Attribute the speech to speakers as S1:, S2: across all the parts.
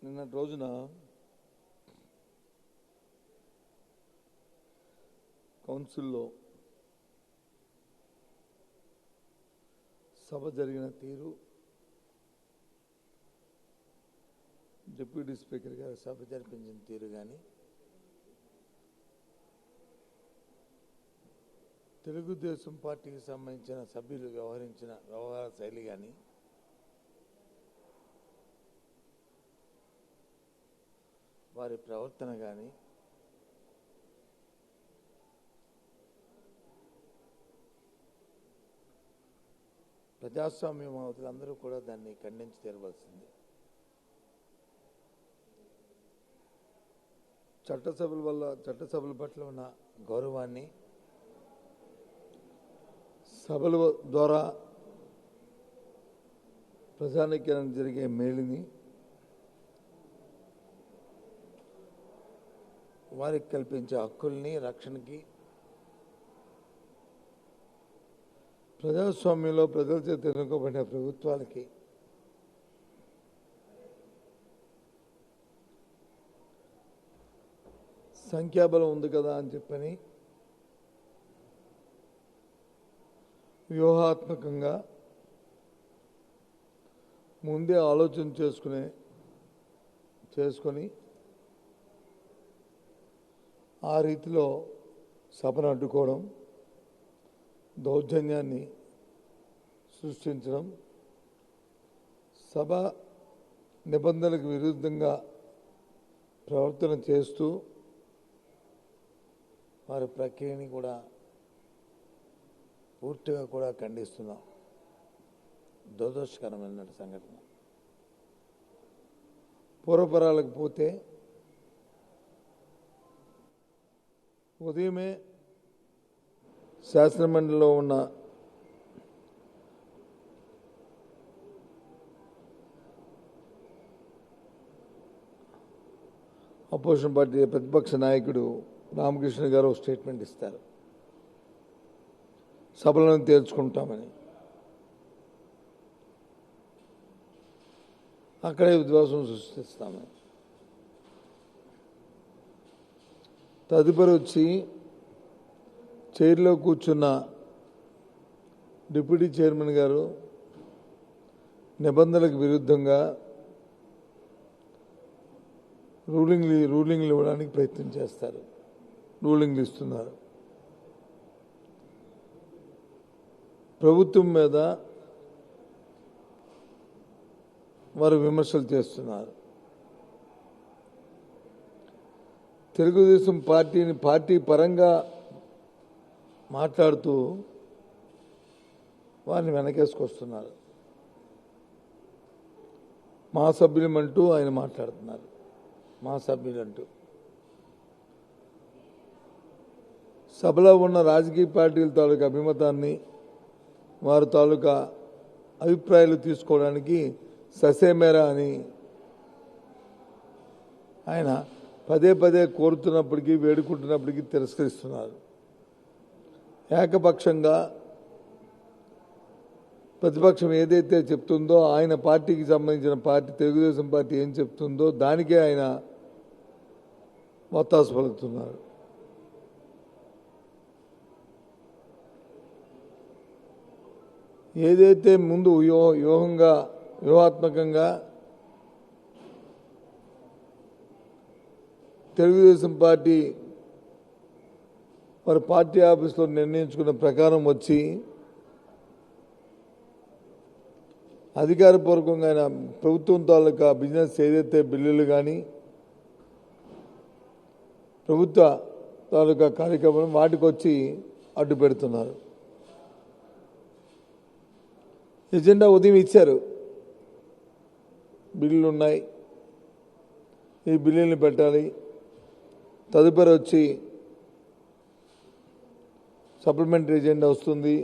S1: నిన్నటి రోజున కౌన్సిల్లో సభ జరిగిన తీరు, డిప్యూటీ స్పీకర్ గారు సభ జరిపించిన తీరు కానీ, తెలుగుదేశం పార్టీకి సంబంధించిన సభ్యులు వ్యవహరించిన వ్యవహార శైలి కానీ, వారి ప్రవర్తన కానీ ప్రజాస్వామ్యవాదులందరూ కూడా దాన్ని ఖండించి తీరవలసింది. చట్టసభల పట్ల ఉన్న గౌరవాన్ని, సభల ద్వారా ప్రజానికి జరిగే మేలుని, వారికి కల్పించే హక్కుల్ని, రక్షణకి, ప్రజాస్వామ్యంలో ప్రజల చేత ఎన్నుకోబడిన ప్రభుత్వాలకి సంఖ్యాబలం ఉంది కదా అని చెప్పని వ్యూహాత్మకంగా ముందే ఆలోచన చేసుకొని ఆ రీతిలో సభను అడ్డుకోవడం, దౌర్జన్యాన్ని సృష్టించడం, సభ నిబంధనలకు విరుద్ధంగా ప్రవర్తన చేస్తూ వారి ప్రక్రియని కూడా పూర్తిగా కూడా ఖండిస్తున్నాం. దురదృష్టకరమైన సంఘటన. పూర్వపరాలకు పోతే ఉదయమే శాసనమండలిలో ఉన్న అపోజిషన్ పార్టీ ప్రతిపక్ష నాయకుడు రామకృష్ణ గారు ఒక స్టేట్మెంట్ ఇస్తారు, సభలను తేల్చుకుంటామని. అక్కడే విశ్వాసం సృష్టిస్తామని. తదుపరి వచ్చి చైర్లో కూర్చున్న డిప్యూటీ చైర్మన్ గారు నిబంధనలకు విరుద్ధంగా రూలింగ్లు ఇవ్వడానికి ప్రయత్నం చేస్తారు, రూలింగ్లు ఇస్తున్నారు. ప్రభుత్వం మీద వారు విమర్శలు చేస్తున్నారు. తెలుగుదేశం పార్టీ పరంగా మాట్లాడుతూ వారిని వెనకేసుకొస్తున్నారు. మా సభ్యులమంటూ ఆయన మాట్లాడుతున్నారు, మా సభ్యులంటూ. సభలో ఉన్న రాజకీయ పార్టీల తాలూకా అభిమతాన్ని, వారి తాలూకా అభిప్రాయాలు తీసుకోవడానికి ససేమేరా అని ఆయన పదే కోరుతున్నప్పటికీ, వేడుకుంటున్నప్పటికీ తిరస్కరిస్తున్నారు. ఏకపక్షంగా ప్రతిపక్షం ఏదైతే చెప్తుందో, ఆయన పార్టీకి సంబంధించిన పార్టీ తెలుగుదేశం పార్టీ ఏం చెప్తుందో దానికే ఆయన వత్తాసు పలుకుతున్నారు. ఏదైతే ముందు వ్యూహాత్మకంగా తెలుగుదేశం పార్టీ వారి పార్టీ ఆఫీసులో నిర్ణయించుకున్న ప్రకారం వచ్చి అధికారపూర్వకంగా ప్రభుత్వం తాలూకా బిజినెస్ ఏదైతే బిల్లులు కానీ, ప్రభుత్వ తాలూకా కార్యక్రమం వాటికి వచ్చి అడ్డు పెడుతున్నారు. ఎజెండా ఉదయం ఇచ్చారు, బిల్లులు ఉన్నాయి, ఈ బిల్లుల్ని పెట్టాలి. తదుపరి వచ్చి సప్లిమెంటరీ ఎజెండా వస్తుంది,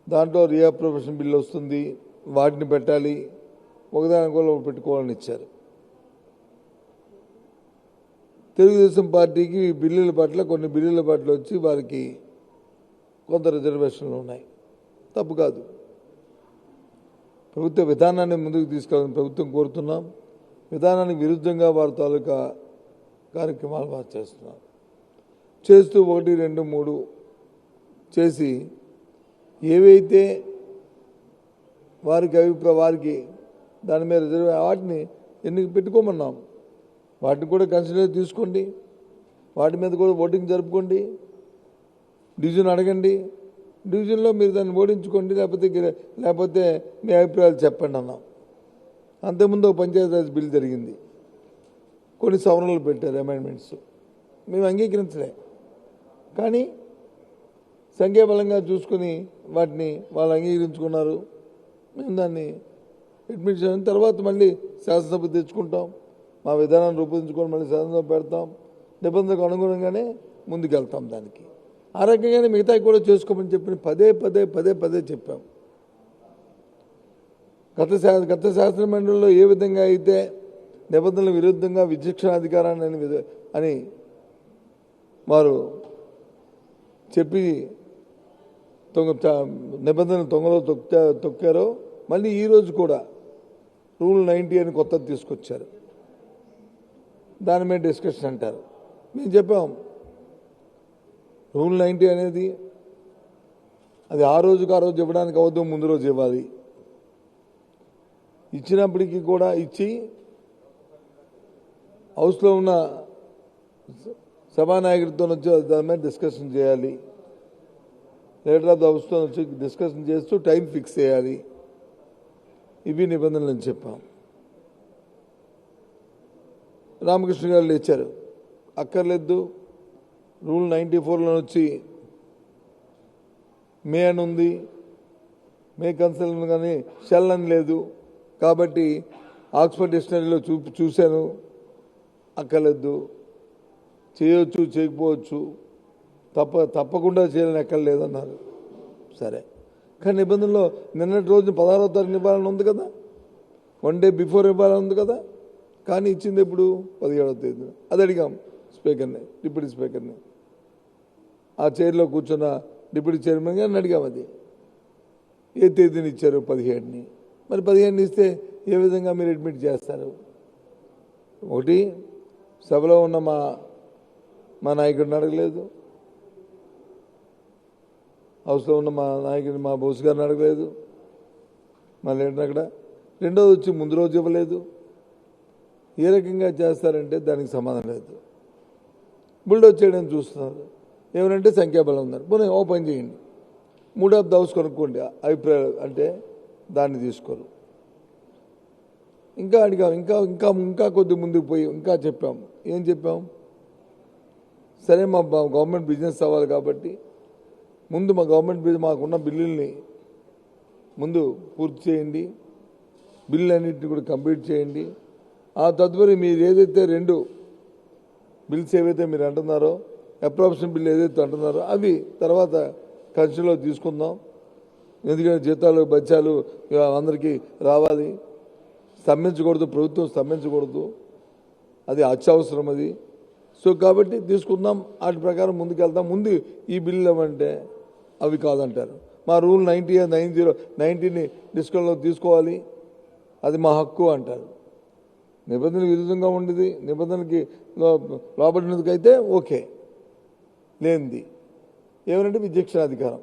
S1: దాంట్లో రీఅప్రొప్రియేషన్ బిల్లు వస్తుంది, వాటిని పెట్టాలి, ఒకదాని కూడా పెట్టుకోవాలని ఇచ్చారు. తెలుగుదేశం పార్టీకి కొన్ని బిల్లుల పట్ల వచ్చి వారికి కొంత రిజర్వేషన్లు ఉన్నాయి. తప్పు కాదు. ప్రభుత్వ విధానాన్ని ముందుకు తీసుకెళ్ళాలని ప్రభుత్వం కోరుతున్నాం. విధానానికి విరుద్ధంగా వారి తాలూకా కార్యక్రమాలు వారు చేస్తున్నారు. చేస్తూ 1, 2, 3 చేసి ఏవైతే వారికి దాని మీద రిజర్వ్ వాటిని ఎన్నిక పెట్టుకోమన్నాం. వాటిని కూడా కన్సిడర్ తీసుకోండి, వాటి మీద కూడా ఓటింగ్ జరుపుకోండి, డివిజన్ అడగండి, డివిజన్లో మీరు దాన్ని ఓడించుకోండి, లేకపోతే మీ అభిప్రాయాలు చెప్పండి అన్నాం. అంతకుముందు ఒక పంచాయతీరాజ్ బిల్ జరిగింది, కొన్ని సవరణలు పెట్టారు, అమెండ్మెంట్స్ మేము అంగీకరించలే. కానీ సంఖ్యాబలంగా చూసుకుని వాటిని వాళ్ళు అంగీకరించుకున్నారు. మేము దాన్ని అడ్మిట్ చేసిన తర్వాత మళ్ళీ శాసనసభ తెచ్చుకుంటాం, మా విధానాన్ని రూపొందించుకొని మళ్ళీ శాసనసభ పెడతాం, నిబంధనలకు అనుగుణంగానే ముందుకెళ్తాం. దానికి ఆ రకంగానే మిగతా కూడా చేసుకోమని చెప్పి పదే చెప్పాం. గత శాసనమండలిలో ఏ విధంగా అయితే నిబంధనల విరుద్ధంగా విచక్షణాధికారాన్ని అని వారు చెప్పి నిబంధనలు తొంగలో తొక్కారో, మళ్ళీ ఈరోజు కూడా రూల్ 90 అని కొత్తది తీసుకొచ్చారు. దాని మీద డిస్కషన్ అంటారు. మేము చెప్పాం, రూల్ 90 అనేది అది ఆ రోజుకి ఆ రోజు ఇవ్వడానికి అవద్దు, ముందు రోజు ఇవ్వాలి. ఇచ్చినప్పటికీ కూడా ఇచ్చి హౌస్లో ఉన్న సభానాయకుడితో వచ్చి దాని మీద డిస్కషన్ చేయాలి. లీడర్ ఆఫ్ ద హౌస్తో వచ్చి డిస్కషన్ చేస్తూ టైం ఫిక్స్ చేయాలి. ఇవి నిబంధనలు అని చెప్పాం. రామకృష్ణ గారు లేచారు, అక్కర్లేదు, రూల్ 94లో వచ్చి మే అని ఉంది, మే కన్సల్ట్ కానీ షెల్ అని లేదు, కాబట్టి ఆక్స్ఫర్డ్ డిక్షనరీలో చూశాను, అక్కర్లేదు, చేయొచ్చు చేయకపోవచ్చు, తప్పకుండా చేయాలని ఎక్కడ లేదన్నారు. సరే, కానీ నిబంధనలో నిన్నటి రోజు 16వ తారీఖు ఇవ్వాలని ఉంది కదా, 1 డే బిఫోర్ ఇవ్వాలని ఉంది కదా, కానీ ఇచ్చింది ఎప్పుడు 17వ తేదీన. అది అడిగాం స్పీకర్ని, డిప్యూటీ స్పీకర్ని, ఆ చైర్లో కూర్చున్న డిప్యూటీ చైర్మన్ గారిని అడిగాం. అది ఏ తేదీని ఇచ్చారు? 17ని. మరి 15ని ఇస్తే ఏ విధంగా మీరు అడ్మిట్ చేస్తారు? ఒకటి, సభలో ఉన్న మా నాయకుడిని అడగలేదు, హౌస్లో ఉన్న మా నాయకుడిని, మా బోస్ గారిని అడగలేదు, మా లీడర్ అక్కడ. రెండోది వచ్చి ముందు రోజు ఇవ్వలేదు. ఏ రకంగా చేస్తారంటే దానికి సమాధానం లేదు. బుల్డోజ్ చేయడం చూస్తున్నారు. ఏమనంటే సంఖ్యాబలం ఉన్నారు, పోనీ ఓపెన్ చేయండి, 3 ఆఫ్ ద హౌస్ కొనుక్కోండి, అభిప్రాయాలు అంటే దాన్ని తీసుకోరు. ఇంకా అడిగాం, ఇంకా కొద్ది ముందుకు పోయి ఇంకా చెప్పాం. ఏం చెప్పాం? సరే, మా గవర్నమెంట్ బిజినెస్ అవ్వాలి కాబట్టి ముందు మా గవర్నమెంట్ మాకున్న బిల్లుల్ని ముందు పూర్తి చేయండి, బిల్లు అన్నింటినీ కూడా కంప్లీట్ చేయండి. ఆ తదుపరి మీరు ఏదైతే 2 బిల్స్ ఏవైతే మీరు అంటున్నారో, అప్రాప్రియేషన్ బిల్ ఏదైతే అంటున్నారో అవి తర్వాత కన్సిడర్లో తీసుకుందాం. ఎందుకంటే జీతాలు బత్యాలు అందరికీ రావాలి, స్తంభించకూడదు, ప్రభుత్వం స్తంభించకూడదు, అది అత్యవసరం అది. సో కాబట్టి తీసుకుందాం, వాటి ప్రకారం ముందుకెళ్తాం. ముందు ఈ బిల్లు ఏమంటే అవి కాదంటారు. మా రూల్ 90ని డిస్కౌంట్లో తీసుకోవాలి, అది మా హక్కు అంటారు. నిబంధనలు విరుద్ధంగా ఉండేది, నిబంధనలకి లోబడినందుకైతే ఓకే, లేనిది ఏమనంటే విచక్షణాధికారం.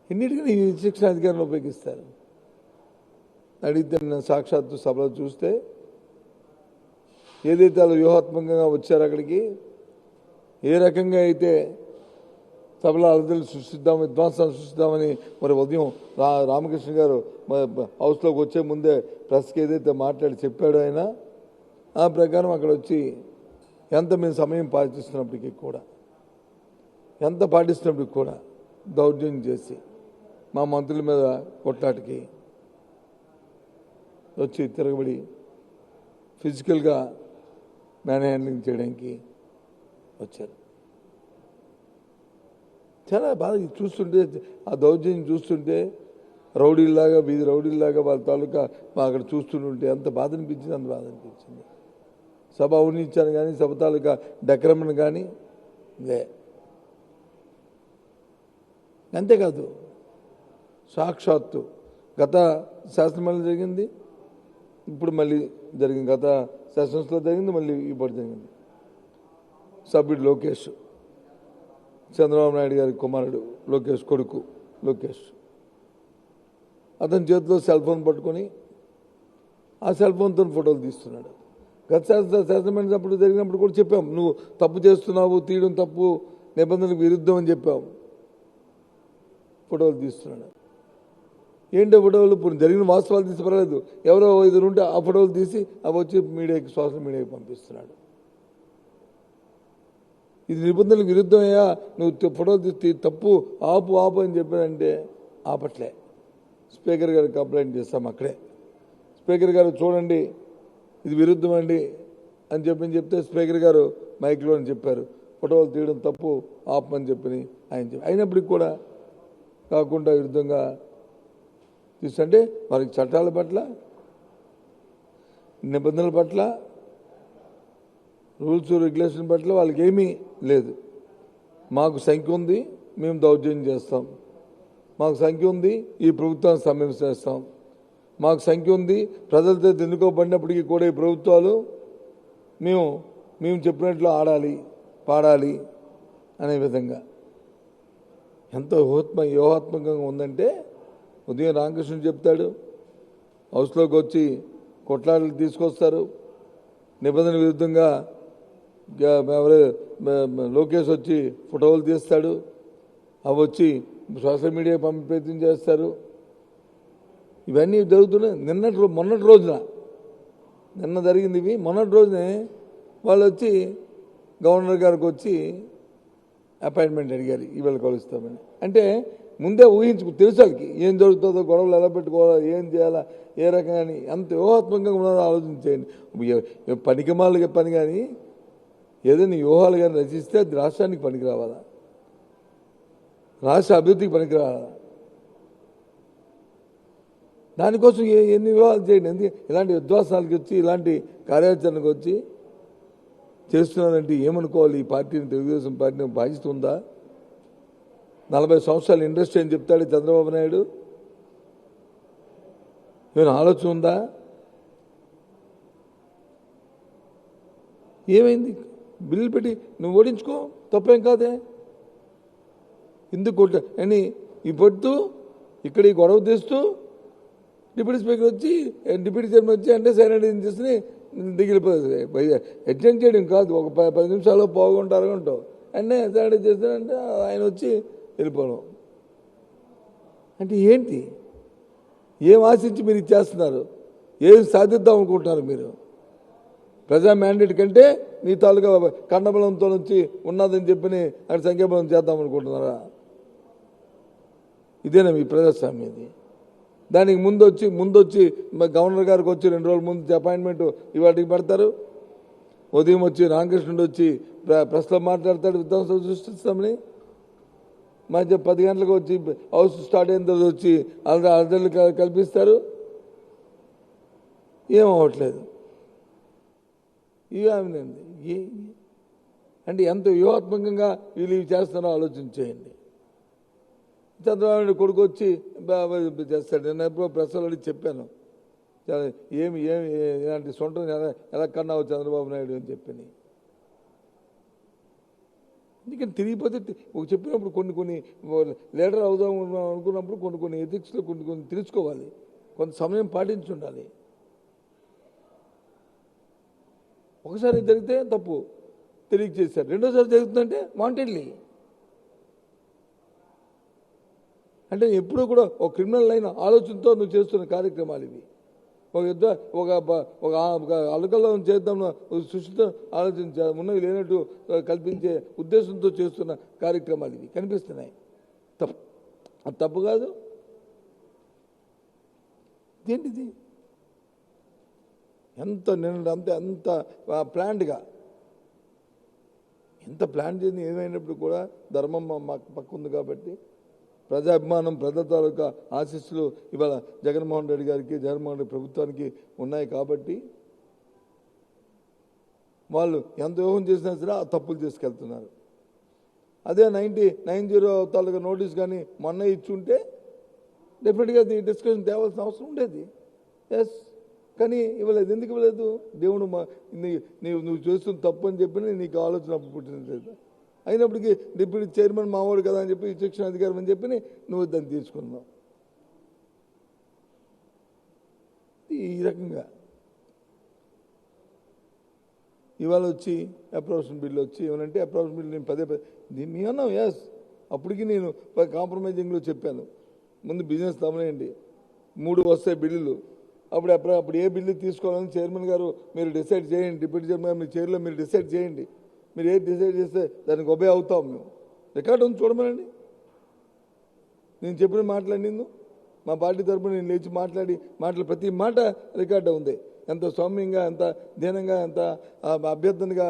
S1: ఎన్నిటికీ ఈ విచక్షణాధికారాన్ని ఉపయోగిస్తారు. అడిగితే సాక్షాత్తు సభలో చూస్తే ఏదైతే వాళ్ళు వ్యూహాత్మకంగా వచ్చారో అక్కడికి, ఏ రకంగా అయితే సభలో అలజడులు సృష్టిద్దాం, విధ్వంసాలు సృష్టిద్దామని మరి ఉదయం రామకృష్ణ గారు హౌస్లోకి వచ్చే ముందే ప్రెస్కి ఏదైతే మాట్లాడి చెప్పాడో ఆయన, ఆ ప్రకారం అక్కడ వచ్చి మేము సమయం పాటిస్తున్నప్పటికీ కూడా దౌర్జన్యం చేసి మా మంత్రుల మీద కొట్లాటికి వచ్చి తిరగబడి ఫిజికల్గా మ్యాన్ హ్యాండ్లింగ్ చేయడానికి వచ్చారు. చాలా బాధ చూస్తుంటే, ఆ దౌర్జన్యం చూస్తుంటే రౌడీల్లాగా, వీధి రౌడీల్లాగా వాళ్ళ తాలూకా అక్కడ చూస్తుంటే ఎంత బాధ అనిపించింది. సభ అవినీతిని కానీ, సభ తాలూకా డక్రమను కానీ లే. అంతేకాదు, సాక్షాత్తు గత శాసనమండలి జరిగింది, ఇప్పుడు మళ్ళీ జరిగింది, గత సెషన్స్లో జరిగింది, మళ్ళీ ఇప్పుడు జరిగింది. సభ్యుడు లోకేష్, చంద్రబాబు నాయుడు గారి కుమారుడు లోకేష్ కొడుకు లోకేష్, అతని చేతిలో సెల్ ఫోన్ పట్టుకొని ఆ సెల్ ఫోన్తో ఫోటోలు తీస్తున్నాడు. గత సెటిల్మెంట్స్ అప్పుడు జరిగినప్పుడు కూడా చెప్పాం, నువ్వు తప్పు చేస్తున్నావు, తీయడం తప్పు, నిబంధనలకు విరుద్ధం అని చెప్పాం. ఫోటోలు తీస్తున్నాడు. ఏంటో ఫోటోలు ఇప్పుడు జరిగిన వాస్తవాలు తీసి పర్వాలేదు, ఎవరో ఇద్దరు ఉంటే ఆ ఫోటోలు తీసి అవి వచ్చి మీడియాకి, సోషల్ మీడియాకి పంపిస్తున్నాడు. ఇది నిబంధనలకు విరుద్ధమయ్యా, నువ్వు ఫోటోలు తీసి తప్పు, ఆపు అని చెప్పాడంటే ఆపట్లే. స్పీకర్ గారికి కంప్లైంట్ చేస్తాం అక్కడే. స్పీకర్ గారు చూడండి ఇది విరుద్ధం అండి అని చెప్తే స్పీకర్ గారు మైక్లో అని చెప్పారు, ఫోటోలు తీయడం తప్పు, ఆపమని చెప్పి ఆయన చెప్పి, అయినప్పటికి కూడా కాకుండా విరుద్ధంగా తీసుకుంటే వారికి చట్టాల పట్ల, నిబంధనల పట్ల, రూల్స్ రెగ్యులేషన్ పట్ల వాళ్ళకి ఏమీ లేదు. మాకు సంఖ్య ఉంది, మేము దౌర్జన్యం చేస్తాం, మాకు సంఖ్య ఉంది, ఈ ప్రభుత్వాన్ని సమయం చేస్తాం, మాకు సంఖ్య ఉంది, ప్రజలతో ఎన్నుకోబడినప్పటికీ కూడా ఈ ప్రభుత్వాలు మేము చెప్పినట్లు ఆడాలి, పాడాలి అనే విధంగా ఎంత వ్యూహాత్మకంగా ఉందంటే, ఉదయం రామకృష్ణ చెప్తాడు, హౌస్లోకి వచ్చి కొట్లాటలు తీసుకొస్తారు, నిబంధన విరుద్ధంగా లోకేష్ వచ్చి ఫోటోలు తీస్తాడు, అవి వచ్చి సోషల్ మీడియా పంపే ప్రయత్నం చేస్తారు. ఇవన్నీ జరుగుతున్నాయి. మొన్నటి రోజున నిన్న జరిగింది ఇవి. మొన్నటి రోజునే వాళ్ళు వచ్చి గవర్నర్ గారికి వచ్చి అపాయింట్మెంట్ అడిగారు, ఇవాళ కలుస్తామని. అంటే ముందే తెలుసు వాళ్ళకి ఏం జరుగుతుందో, గొడవలు ఎలా పెట్టుకోవాలా, ఏం చేయాలా, ఏ రకంగా అంత వ్యూహాత్మకంగా ఉన్నారో ఆలోచించేయండి. పనికిమాలకి పని కానీ ఏదైనా వ్యూహాలు కానీ రచిస్తే అది రాష్ట్రానికి పనికి రావాలా, రాష్ట్ర అభివృద్ధికి పనికి రావాలా, దానికోసం ఎన్ని వివాహాలు చేయండి. ఇలాంటి విధ్వాసాలకు వచ్చి, ఇలాంటి కార్యాచరణకు వచ్చి చేస్తున్నారంటే ఏమనుకోవాలి? ఈ పార్టీని, తెలుగుదేశం పార్టీని బాధిస్తుందా? 40 సంవత్సరాల ఇండస్ట్రీ అని చెప్తాడు చంద్రబాబు నాయుడు. ఏమైనా ఆలోచన ఉందా? ఏమైంది? బిల్లు పెట్టి నువ్వు ఓడించుకో, తప్పేం కాదే. ఎందుకు అని ఈ పొద్దు ఇక్కడ ఈ గొడవ తీస్తూ డిప్యూటీ స్పీకర్ వచ్చి, డిప్యూటీ చైర్మన్ వచ్చి అంటే సైలెంట్ తీసుకుని దిగిలిపోతుంది. అటెండ్ చేయడం కాదు, ఒక 10 నిమిషాలు పోగుంటారు ఉంటావు అంటే సైలెంట్ చేస్తానంటే ఆయన వచ్చి వెళ్ళిపోవడం. అంటే ఏంటి? ఏం ఆశించి మీరు ఇచ్చేస్తున్నారు? ఏం సాధిద్దాం అనుకుంటున్నారు మీరు? ప్రజా మ్యాండేట్ కంటే మీ తాలూకా కండబలంతో నుంచి ఉన్నదని చెప్పి అక్కడ సంఖ్యాబలం చేద్దాం అనుకుంటున్నారా? ఇదేనా మీ ప్రజాస్వామ్యం? ఇది దానికి ముందొచ్చి గవర్నర్ గారికి వచ్చి 2 రోజుల ముందు అపాయింట్మెంట్ ఇవాటికి పెడతారు. ఉదయం వచ్చి రామకృష్ణుడు వచ్చి ప్రెస్లో మాట్లాడతాడు, విధ్వంసం సృష్టిస్తామని. మధ్య 10 గంటలకు వచ్చి హౌస్ స్టార్ట్ అయిన తర్వాత వచ్చి అర్ధలు కల్పిస్తారు. ఏమవ్వట్లేదు. ఇవేనండి. అంటే ఎంత వ్యూహాత్మకంగా వీళ్ళు ఇవి చేస్తారో ఆలోచించేయండి. చంద్రబాబు నాయుడు కొడుకు వచ్చి చేస్తాడు. నేను ఎప్పుడో ప్రెస్లో అడిగి చెప్పాను, ఏమి ఇలాంటి సొంతం ఎలా కన్నావు చంద్రబాబు నాయుడు అని చెప్పని. ఎందుకంటే తిరిగిపోతే చెప్పినప్పుడు కొన్ని లీడర్ అవుదాం అనుకున్నప్పుడు కొన్ని ఎథిక్స్లో కొన్ని తెలుసుకోవాలి, కొంత సమయం పాటించి ఉండాలి. ఒకసారి జరిగితే తప్పు తెలియచేశారు, రెండోసారి జరుగుతుందంటే వాంటెడ్లీ. అంటే ఎప్పుడూ కూడా ఒక క్రిమినల్ లైన్ ఆలోచనతో నువ్వు చేస్తున్న కార్యక్రమాలు ఇవి. ఒక అలకల్లో చేద్దాం సృష్టితో ఆలోచించ ఉన్నవి లేనట్టు కల్పించే ఉద్దేశంతో చేస్తున్న కార్యక్రమాలు ఇవి కనిపిస్తున్నాయి. అది తప్పు కాదు. ఏంటిది? ఎంత ప్లాన్డ్గా, ఎంత ప్లాన్ చేసి ఏమైనప్పుడు కూడా ధర్మం మా పక్క ఉంది కాబట్టి, ప్రజాభిమానం, ప్రజల తాలూకా ఆశీస్సులు ఇవాళ జగన్మోహన్ రెడ్డి గారికి, జగన్మోహన్ రెడ్డి ప్రభుత్వానికి ఉన్నాయి కాబట్టి వాళ్ళు ఎంత వ్యూహం చేసినా సరే ఆ తప్పులు తీసుకెళ్తున్నారు. అదే 90 తాలూకా నోటీస్ కానీ మొన్న ఇచ్చుంటే డెఫినెట్గా డిస్కషన్ తేవాల్సిన అవసరం ఉండేది. ఎస్, కానీ ఇవ్వలేదు. ఎందుకు ఇవ్వలేదు? దేవుడు నువ్వు చేస్తున్న తప్పు అని చెప్పి నీకు ఆలోచన అప్పుడు పుట్టినట్లేదు. అయినప్పటికీ డిప్యూటీ చైర్మన్ మావాడు కదా అని చెప్పి శిక్షణ అధికారం అని చెప్పి నువ్వు దాన్ని తీసుకున్నావు. ఈ రకంగా ఇవాళ వచ్చి అప్రూవేషన్ బిల్లు వచ్చి ఏమనంటే అప్రూవేషన్ బిల్లు నేను పదే దీన్ని అన్నాం. ఎస్, అప్పటికి నేను కాంప్రమైజింగ్లో చెప్పాను, ముందు బిజినెస్ తమనేయండి, 3 వస్తాయి బిల్లులు. అప్పుడు ఏ బిల్లు తీసుకోవాలని చైర్మన్ గారు మీరు డిసైడ్ చేయండి, డిప్యూటీ చైర్మన్ గారు మీ చైర్లో మీరు డిసైడ్ చేయండి, మీరు ఏది డిసైడ్ చేస్తే దానికి ఒబే అవుతాం మేము. రికార్డు ఉంది చూడమనండి. నేను చెప్పిన మాట్లాడింది మా పార్టీ తరఫున నేను లేచి మాటలు ప్రతి మాట రికార్డు ఉంది. ఎంత సౌమ్యంగా, ఎంత దీనంగా, ఎంత అభ్యర్థనగా,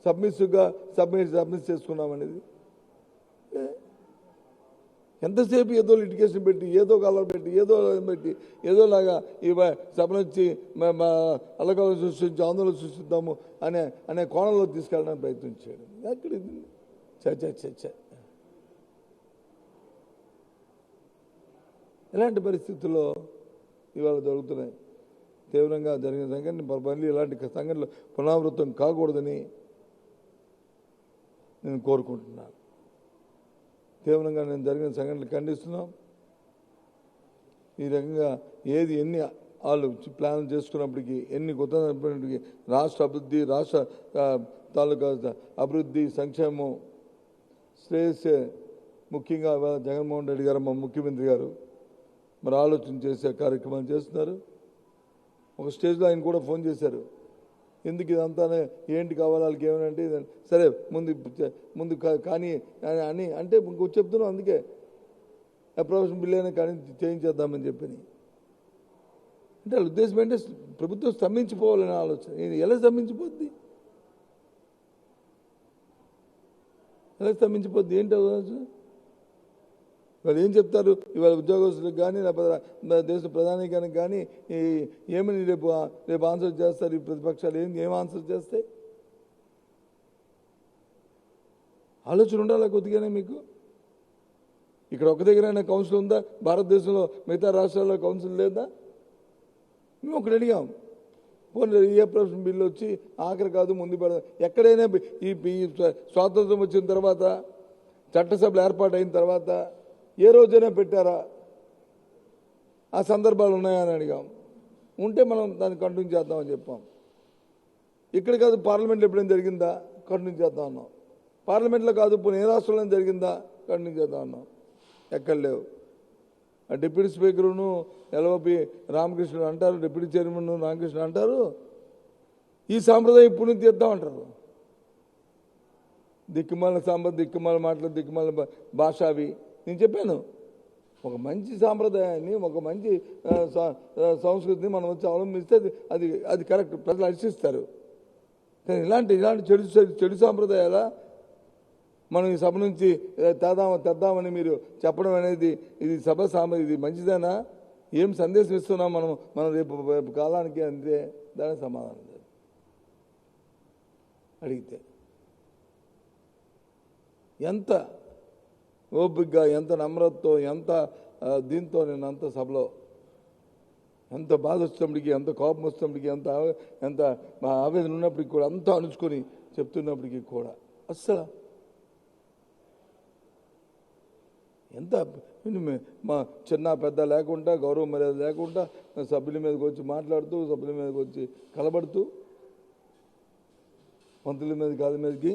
S1: సబ్మిసివ్గా సబ్మిట్ చేసుకున్నామనేది. ఎంతసేపు ఏదో లిటిగేషన్ పెట్టి, ఏదో కలర్ పెట్టి, ఏదోలాగా ఈ సభను వచ్చి అలకలు సృష్టించి ఆందోళన సృష్టిద్దాము అనే కోణంలో తీసుకెళ్ళడానికి ప్రయత్నించాడు. అక్కడ చచ్చ ఇలాంటి పరిస్థితుల్లో ఇవాళ జరుగుతున్నాయి. తీవ్రంగా జరిగిన సంఘటన మళ్ళీ ఇలాంటి సంఘటనలు పునరావృతం కాకూడదని నేను కోరుకుంటున్నాను. తీవ్రంగా నేను జరిగిన సంఘటనలు ఖండిస్తున్నాం. ఈ రకంగా ఎన్ని వాళ్ళు ప్లాన్ చేసుకున్నప్పటికీ, ఎన్ని కొత్తప్పటికీ రాష్ట్ర అభివృద్ధి, రాష్ట్ర తాలూకా అభివృద్ధి, సంక్షేమం, శ్రేయస్సే ముఖ్యంగా జగన్మోహన్ రెడ్డి గారు, మా ముఖ్యమంత్రి గారు మరి ఆలోచన చేసే కార్యక్రమాలు చేస్తున్నారు. ఒక స్టేజ్లో ఆయన కూడా ఫోన్ చేశారు, ఎందుకు ఇదంతానే, ఏంటి కావాలి వాళ్ళకి ఏమనంటే, సరే ముందు కానీ అని అంటే ఇంకొక చెప్తున్నాం. అందుకే అప్రూవేషన్ బిల్ అయినా కానీ చేయించేద్దామని చెప్పి. అంటే వాళ్ళ ఉద్దేశం ఏంటంటే ప్రభుత్వం స్తంభించిపోవాలనే ఆలోచన. ఎలా స్తంభించిపోద్ది? ఏంటి ఆలోచన? వాళ్ళు ఏం చెప్తారు? ఇవాళ ఉద్యోగస్తులకు కానీ, లేకపోతే దేశ ప్రధానికానికి కానీ ఏమని రేపు ఆన్సర్ చేస్తారు ఈ ప్రతిపక్షాలు? ఏం ఆన్సర్ చేస్తాయి? ఆలోచన ఉండాలా కొద్దిగానే మీకు. ఇక్కడ ఒక దగ్గరైనా కౌన్సిల్ ఉందా? భారతదేశంలో మిగతా రాష్ట్రాల్లో కౌన్సిల్ లేదా? మేము ఒకటి అడిగాం, పోనీ ఏ ప్రొఫెషన్ బిల్లు వచ్చి ఆఖరి కాదు ముందు పెడదాం. ఎక్కడైనా ఈ స్వాతంత్రం వచ్చిన తర్వాత, చట్టసభలు ఏర్పాటు అయిన తర్వాత ఏ రోజైనా పెట్టారా? ఆ సందర్భాలు ఉన్నాయని అడిగాం. ఉంటే మనం దాన్ని కంటిన్యూ చేద్దామని చెప్పాం. ఇక్కడ కాదు, పార్లమెంట్లో ఎప్పుడైనా జరిగిందా? కంటిన్యూ చేద్దాం అన్నాం. పార్లమెంట్లో కాదు, పోనీ ఏ రాష్ట్రంలో జరిగిందా? కంటిన్యూ చేద్దాం అన్నాం. ఎక్కడ లేవు. ఆ డిప్యూటీ స్పీకరును ఎల్ఓపి రామకృష్ణుడు అంటారు, డిప్యూటీ చైర్మన్ రామకృష్ణ అంటారు, ఈ సాంప్రదాయం ఇప్పుడు తీద్దామంటారు. దిక్కుమాల దిక్కుమాల మాటలు, దిక్కుమాల భాష అవి. నేను చెప్పాను, ఒక మంచి సాంప్రదాయాన్ని, ఒక మంచి సంస్కృతిని మనం వచ్చి అవలంబిస్తే అది కరెక్ట్, ప్రజలు హర్షిస్తారు. కానీ ఇలాంటి చెడు సాంప్రదాయాల మనం ఈ సభ నుంచి తెద్దామని మీరు చెప్పడం అనేది ఇది ఇది మంచిదేనా? ఏం సందేశం ఇస్తున్నాం మనం రేపు కాలానికి? అంతే దానికి సమాధానం అడిగితే ఎంత ఓపికగా, ఎంత నమ్రతతో, ఎంత దీంతో నేను అంత సభలో ఎంత బాధ వచ్చినప్పటికీ, ఎంత కోపం వచ్చినప్పటికీ, ఎంత ఆవేదన ఉన్నప్పటికీ కూడా అంతా అణుచుకొని చెప్తున్నప్పటికీ కూడా అస్సలు ఎంత మా చిన్న పెద్ద లేకుండా, గౌరవ మర్యాద లేకుండా సభ్యుల మీదకి వచ్చి మాట్లాడుతూ, సభ్యుల మీదకి వచ్చి కలబడుతూ, మంత్రుల మీద కాదు మీదకి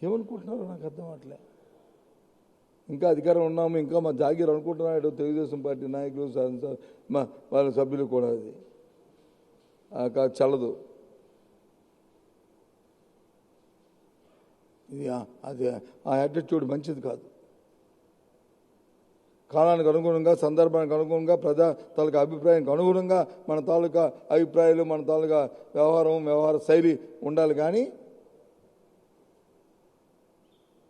S1: ఏమనుకుంటున్నారో నాకు అర్థం అవట్లే. ఇంకా అధికారం ఉన్నాము, ఇంకా మా జాగీర్ అనుకుంటున్నాడు తెలుగుదేశం పార్టీ నాయకులు, వాళ్ళ సభ్యులు కూడా. అది చల్లదు. అది ఆ యాటిట్యూడ్ మంచిది కాదు. కాలానికి అనుగుణంగా, సందర్భానికి అనుగుణంగా, ప్రజా తాలూకా అభిప్రాయానికి అనుగుణంగా మన తాలూకా అభిప్రాయాలు, మన తాలూకా వ్యవహార శైలి ఉండాలి. కానీ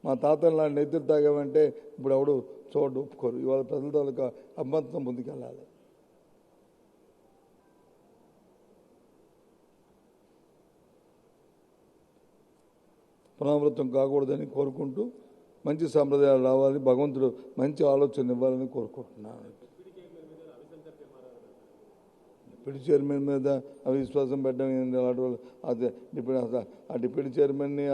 S1: మా తాతలు లాంటి నెత్తులు తాగామంటే ఇప్పుడు ఎవడు చూడు ఒప్పుకోరు. ఇవాళ ప్రజల తాలూకా అభిమతం ముందుకెళ్ళాలి. పునరావృతం కాకూడదని కోరుకుంటూ, మంచి సాంప్రదాయాలు రావాలి, భగవంతుడు మంచి ఆలోచన ఇవ్వాలని కోరుకుంటున్నాను. డిప్యూటీ చైర్మన్ మీద అవిశ్వాసం పెట్టడం ఏంటి అలాంటి వాళ్ళు అదే డిప్యూటీ ఆ డిప్యూటీ చైర్మన్ని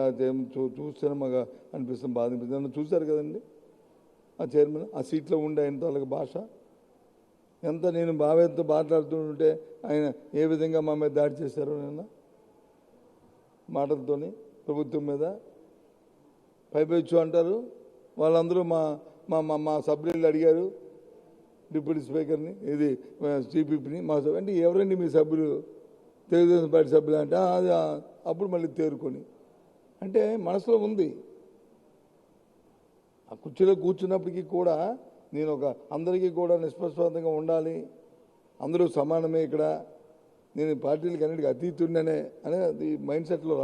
S1: చూస్తేనే మాకు అనిపిస్తుంది, బాధ అనిపిస్తుంది. చూశారు కదండి ఆ చైర్మన్ ఆ సీట్లో ఉండే ఆయన వాళ్ళకి భాష ఎంత, నేను బావేతో మాట్లాడుతుంటే ఆయన ఏ విధంగా మా మీద దాడి చేశారు నిన్న మాటలతోని ప్రభుత్వం మీద పైపెచ్చు అంటారు. వాళ్ళందరూ మా మా మా సభ్యులు అడిగారు డిప్యూటీ స్పీకర్ని, ఇది సిపిపిని, మా అంటే ఎవరండి మీ సభ్యులు, తెలుగుదేశం పార్టీ సభ్యులు అంటే అది అప్పుడు మళ్ళీ తేరుకొని అంటే మనసులో ఉంది. ఆ కుర్చీలో కూర్చున్నప్పటికీ కూడా నేను అందరికీ కూడా నిష్పక్షపాతంగా ఉండాలి, అందరూ సమానమే ఇక్కడ, నేను పార్టీలకి అన్నిటికీ అతీతుండనే అనేది మైండ్ సెట్లో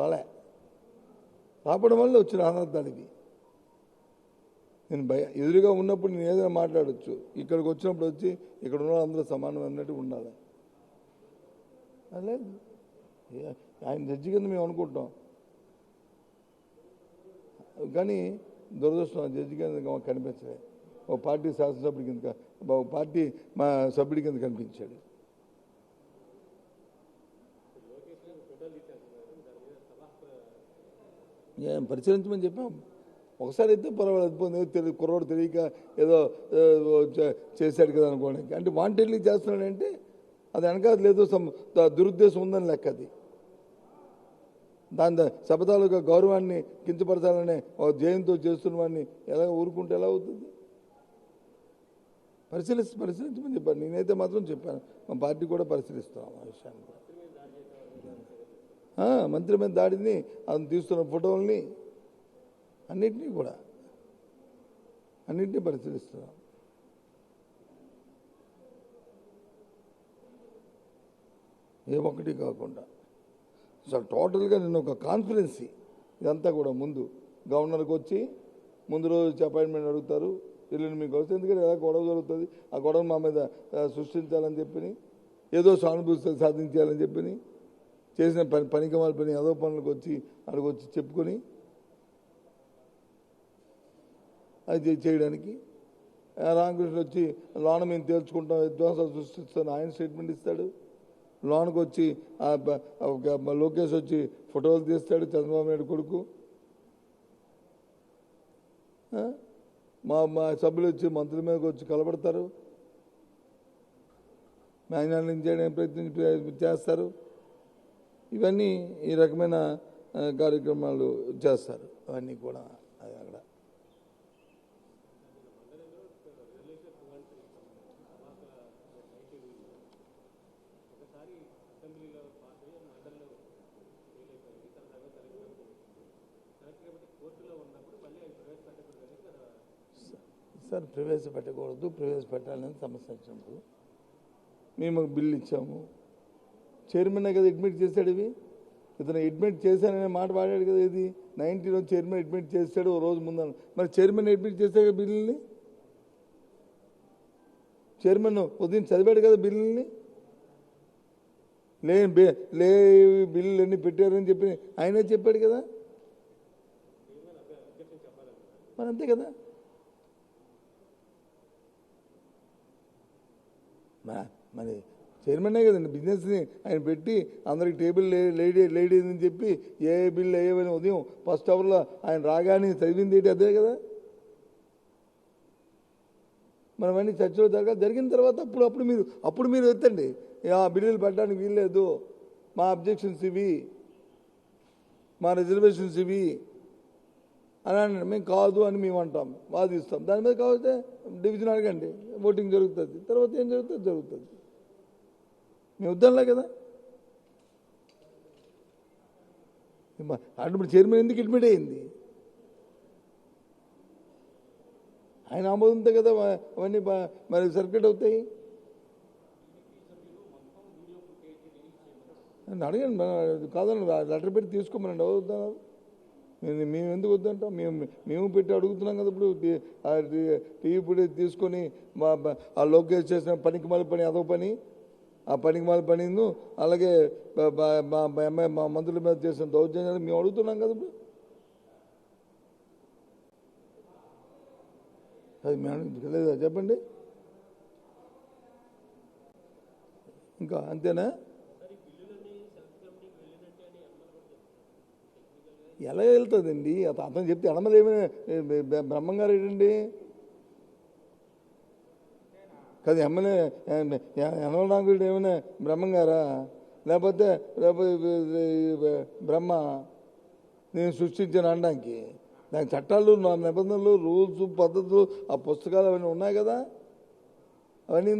S1: రావడం వల్ల వచ్చిన ఆనందానికి. నేను ఎదురుగా ఉన్నప్పుడు నేను ఏదైనా మాట్లాడచ్చు, ఇక్కడికి వచ్చినప్పుడు వచ్చి ఇక్కడ ఉన్న అందరూ సమానం అన్నట్టు ఉండాలి. లేదు ఆయన జడ్జి కింద మేము అనుకుంటాం, కానీ దురదృష్టం జడ్జి కింద కనిపించలే. ఓ పార్టీ శాసనసభ్యుడి కింద, ఒక పార్టీ మా సభ్యుడి కింద కనిపించాడు. ఏం పరిశీలించమని చెప్పాం. ఒకసారి అయితే పర్వాలేదు, కుర్రోడు తెలియక ఏదో చేశాడు కదా అనుకోవడానికి, అంటే వాంటెడ్లీ చేస్తున్నాడంటే అది వెనకాల లేదో దురుద్దేశం ఉందని లెక్క. అది దాని శపథాలుగా గౌరవాన్ని కించపరచాలనే జయంతో చేస్తున్న వాడిని ఎలా ఊరుకుంటే ఎలా అవుతుంది? పరిశీలించమని చెప్పాను. నేనైతే మాత్రం చెప్పాను, మా పార్టీ కూడా పరిశీలిస్తాం ఆ విషయాన్ని. మంత్రి మీద దాడిని, అది తీస్తున్న ఫోటోల్ని అన్నింటినీ పరిశీలిస్తున్నాం. ఏ ఒక్కటి కాకుండా అసలు టోటల్గా నిన్న ఒక కాన్ఫిడెన్సీ ఇదంతా కూడా. ముందు గవర్నర్కి వచ్చి ముందు రోజు అపాయింట్మెంట్ అడుగుతారు, వెళ్ళిన మీకు వస్తే, ఎందుకంటే ఎలా గొడవ జరుగుతుంది, ఆ గొడవ మా మీద సృష్టించాలని చెప్పి, ఏదో సానుభూతి సాధించాలని చెప్పి చేసిన పనికి వాళ్ళ పని ఏదో పనులకు వచ్చి అక్కడికి వచ్చి చెప్పుకొని అది చేయడానికి, రామకృష్ణ వచ్చి లోన మేము తేల్చుకుంటాం, విధ్వంసాలు సృష్టిస్తాను ఆయన స్టేట్మెంట్ ఇస్తాడు. లోన్కి వచ్చి లోకేష్ వచ్చి ఫోటోలు తీస్తాడు, చంద్రబాబు నాయుడు కొడుకు. మా సభ్యులు వచ్చి మంత్రుల మీదకి వచ్చి కలబడతారు, మ్యాన్యాలను చేయడానికి ప్రయత్నం చేస్తారు. ఇవన్నీ ఈ రకమైన కార్యక్రమాలు చేస్తారు. అవన్నీ కూడా అక్కడ సార్ ప్రవేశపెట్టకూడదు, ప్రవేశపెట్టాలని సమస్య వచ్చినప్పుడు మేము బిల్లు ఇచ్చాము. చైర్మన్ కదా అడ్మిట్ చేశాడు, ఇవి ఇతను అడ్మిట్ చేశాననే మాట వాడాడు కదా. ఇది 19 చైర్మన్ అడ్మిట్ చేశాడు ఓ రోజు ముందు. మరి చైర్మన్ అడ్మిట్ చేశాడు కదా బిల్లుని, చైర్మన్ ఉదయం చదివాడు కదా బిల్లుని. లే బిల్లులు అన్నీ పెట్టారని చెప్పి ఆయనే చెప్పాడు కదా. మరి అంతే కదా. మరి చైర్మనే కదండి బిజినెస్ని ఆయన పెట్టి అందరికి టేబుల్ లేడీ అని చెప్పి ఏ బిల్లు వేయవని ఉదయం ఫస్ట్ అవర్లో ఆయన రాగానే చదివింది ఏంటి అదే కదా. మనం అన్ని చర్చలో జరిగిన తర్వాత అప్పుడు మీరు ఎత్తండి, ఆ బిల్లులు పెట్టడానికి వీల్లేదు, మా అబ్జెక్షన్స్ ఇవి, మా రిజర్వేషన్స్ ఇవి అని అన్నాడు. మేము కాదు అని మేము అంటాం, వాదిస్తాం. దాని మీద కావాలంటే డివిజన్ అడగండి, ఓటింగ్ జరుగుతుంది. తర్వాత ఏం జరుగుతుంది. మేము వద్దాంలే కదా. అంటే చైర్మన్ ఎందుకు అడ్మిట్ అయింది? ఆయన ఆమోదంతో కదా అవన్నీ మరి సర్క్యులేట్ అవుతాయి. అడగండి, కాదండి లెటర్ పెట్టి తీసుకోమనండి. అవుతున్నారు మేము ఎందుకు వద్దంటాం? మేము పెట్టి అడుగుతున్నాం కదా. ఇప్పుడు టీవీ ఫుటేజ్ తీసుకొని ఆ లోకేష్ చేసిన పనికి మళ్ళీ పని అదో పని, ఆ పనికి మళ్ళీ పని, అలాగే మా మంత్రుల మీద చేసిన దౌర్జన్యాలు మేము అడుగుతున్నాం కదా. ఇప్పుడు అది మేము లేదా చెప్పండి. ఇంకా అంతేనా? ఎలా వెళ్తుందండి? అతను చెప్తే ఎడమలు ఏమైనా బ్రహ్మంగారు ఏంటండి? కాదు ఎమ్మెల్యే యనమల రామకృష్ణ ఏమైనా బ్రహ్మంగారా? లేకపోతే బ్రహ్మ నేను సృష్టించాను అనడానికి? దాని చట్టాలు నిబంధనలు రూల్స్ పద్ధతులు ఆ పుస్తకాలు అవన్నీ ఉన్నాయి కదా, అవన్నీ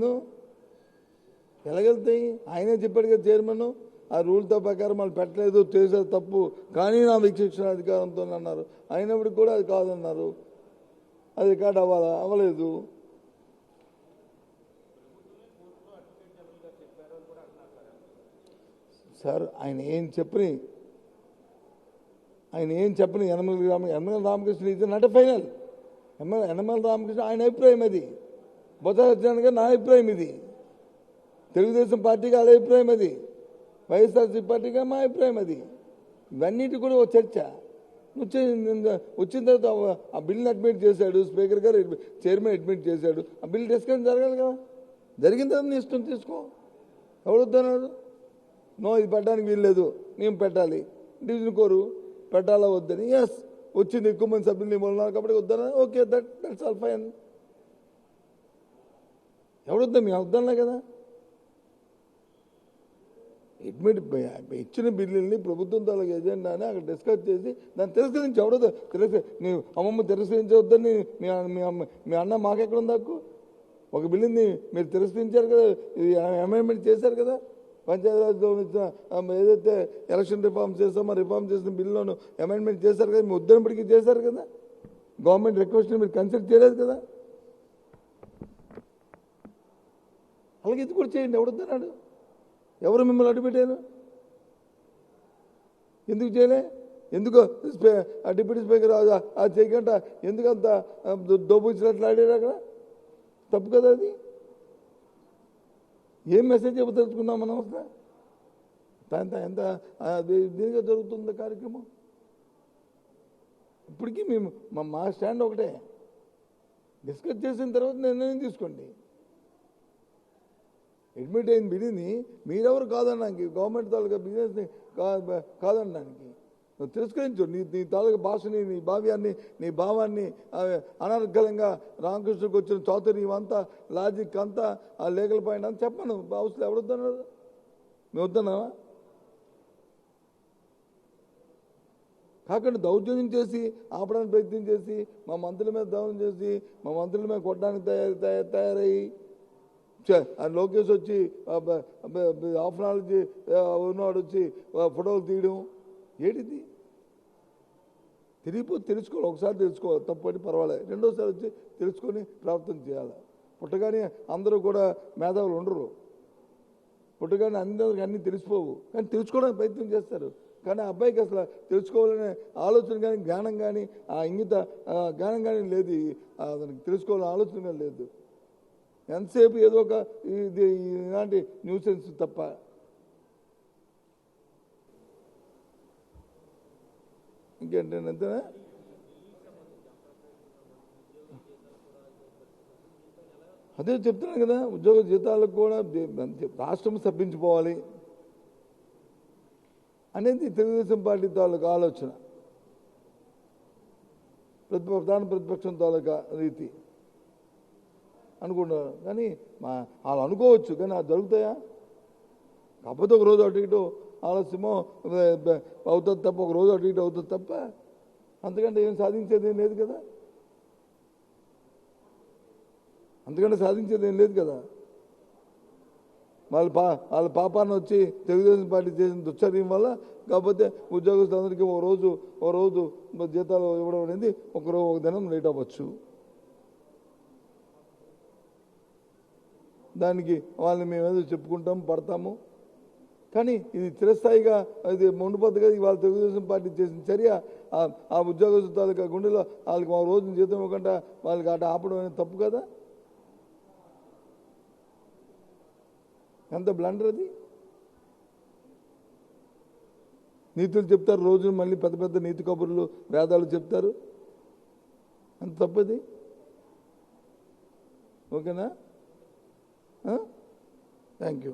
S1: ఎలాగెళ్తాయి? ఆయనే చెప్పాడు కదా చైర్మన్, ఆ రూల్తో ప్రకారం వాళ్ళు పెట్టలేదు, చేసేది తప్పు, కానీ నా విచక్షణ అధికారంతో అన్నారు. అయినప్పటికి కూడా అది కాదన్నారు. అది రికార్డ్ అవ్వలేదు. సార్ ఆయన ఏం చెప్పని యనమల రామకృష్ణ ఇది నాట్ ఫైనల్. యనమల రామకృష్ణ ఆయన అభిప్రాయం అది, బొత్స సత్యనారాయణ గారు నా అభిప్రాయం ఇది, తెలుగుదేశం పార్టీగా వాళ్ళ అభిప్రాయం అది, వైఎస్ఆర్సీపీ పార్టీగా మా అభిప్రాయం అది. ఇవన్నిటి కూడా ఒక చర్చ. వచ్చిన తర్వాత ఆ బిల్ని అడ్మిట్ చేశాడు స్పీకర్ గారు, చైర్మన్ అడ్మిట్ చేశాడు. ఆ బిల్ డిస్కషన్ జరగాలి కదా, జరిగిన తర్వాత నీ ఇష్టం తీసుకో. ఎవడొద్దన్నాడు? నో, ఇది పెట్టడానికి వీల్లేదు, మేము పెట్టాలి, డివిజన్ కోరు పెట్టాలా వద్దని. ఎస్, వచ్చింది ఎక్కువ మంది సభ్యులు ఉన్నారు కాబట్టి వద్దన్నా, ఓకే, దట్స్ ఆల్ ఫైన్. ఎవడొద్దా? మేము వద్దన్నా కదా. అడ్మిట్ ఇచ్చిన బిల్లుల్ని ప్రభుత్వం తాలూకు ఎజెండాని అక్కడ డిస్కస్ చేసి దాన్ని తిరస్కరించి ఎవడో నీ అమ్మమ్మ తిరస్కరించవద్దని మీ అన్న మాకెక్కడ ఉంది హక్కు? ఒక బిల్లుని మీరు తిరస్కరించారు కదా, అమెండ్మెంట్ చేశారు కదా. పంచాయతీరాజ్లో ఏదైతే ఎలక్షన్ రిఫార్మ్స్ చేస్తామో రిఫార్మ్ చేసిన బిల్లులోను అమెండ్మెంట్ చేశారు కదా, మీ ఉద్దరిపటికి చేశారు కదా. గవర్నమెంట్ రిక్వెస్ట్ని మీరు కన్సిడర్ చేయలేదు కదా. అలాగే ఇది కూడా చేయండి. ఎవడొద్దన్నాడు? ఎవరు మిమ్మల్ని అడ్డుపెట్టారు? ఎందుకు చేయలే? ఎందుకు ఆ డిప్యూటీ స్పీకర్ అది చేయకుండా ఎందుకంత దోబుచ్చినట్లు ఆడారు అక్కడ? తప్పు కదా అది. ఏం మెసేజ్ చెప్పదలుచుకున్నాం మనం అసలు? ఎంత దీనిగా జరుగుతుంది కార్యక్రమం. ఇప్పటికీ మేము మా స్టాండ్ ఒకటే, డిస్కస్ చేసిన తర్వాత నిర్ణయం తీసుకోండి. అడ్మిట్ అయిన బిల్లుని మీరెవరు కాదనడానికి, గవర్నమెంట్ తాలూకా బిజినెస్ని కాదనడానికి నువ్వు తిరస్కరించు. నీ తాలూకా భాషని, నీ భావ్యాన్ని, నీ భావాన్ని అనర్గళంగా రామకృష్ణకు వచ్చిన చౌతర్యం అంతా, లాజిక్ అంతా, ఆ లీగల్ పాయింట్ అంతా చెప్పను. అవసరం ఎవరొద్దన్నారు? మేము వద్దన్నావా? కాకుండా దౌర్జన్యం చేసి ఆపడానికి ప్రయత్నం చేసి మా మంత్రుల మీద దౌర్జన్యం చేసి మా మంత్రుల మీద కొట్టడానికి తయారయ్యి లోకేష్ వచ్చి హాఫ్ అన్ అవర్ ఉన్నవాడు వచ్చి ఫోటోలు తీయడం ఏంటిది? తెలుసుకోవాలి. ఒకసారి తెలుసుకోవాలి, తప్పని పర్వాలేదు. రెండోసారి వచ్చి తెలుసుకొని ప్రవర్తన చేయాలి. పుట్టగానే అందరూ కూడా మేధావులు ఉండరు. పుట్టగానే అందరికి అన్నీ తెలిసిపోవు, కానీ తెలుసుకోవడానికి ప్రయత్నం చేస్తారు. కానీ ఆ అబ్బాయికి అసలు తెలుసుకోవాలనే ఆలోచన కానీ జ్ఞానం కానీ ఆ ఇంగిత జ్ఞానం కానీ లేదు, అతనికి తెలుసుకోవాలనే ఆలోచన లేదు. ఎంతసేపు ఏదో ఒక ఇలాంటి న్యూసెన్స్ తప్ప. ఇంకేంటంటే అంతేనా? అదే చెప్తున్నాను కదా, ఉద్యోగ జీతాలకు కూడా రాష్ట్రం సభ్యించిపోవాలి అనేది తెలుగుదేశం పార్టీ తాలూకా ఆలోచన, ప్రధాన ప్రతిపక్షం తాలూకా రీతి అనుకుంటున్నారు. కానీ వాళ్ళు అనుకోవచ్చు, కానీ అది జరుగుతాయా? కాకపోతే ఒక రోజు అటు ఇటు ఆలస్యమో అవుతుంది తప్ప, ఒక రోజు అటు ఇటు అవుతుంది తప్ప అంతకంటే ఏం సాధించేది ఏం లేదు కదా. వాళ్ళ పాపాన్ని వచ్చి తెలుగుదేశం పార్టీ చేసిన దుశ్చర్యం వల్ల కాకపోతే ఉద్యోగస్తులందరికీ ఓ రోజు జీతాలు ఇవ్వడం అనేది ఒక దినం లేట్ అవ్వచ్చు. దానికి వాళ్ళని మేమేదో చెప్పుకుంటాము, పడతాము. కానీ ఇది చిరస్థాయిగా ఇది ముందుపద్ధతిగా ఇవాళ తెలుగుదేశం పార్టీ చేసిన చర్య ఆ ఉద్యోగస్తుల తాలూకా గుండెలో వాళ్ళకి ఒక రోజు జీతం ఇవ్వకుండా వాళ్ళకి అటు ఆపడం అనేది తప్పు కదా. ఎంత బ్లండర్ అది. నీతులు చెప్తారు రోజు, మళ్ళీ పెద్ద పెద్ద నీతి కబుర్లు వేదాలు చెప్తారు. అంత తప్పది. ఓకేనా? Thank you.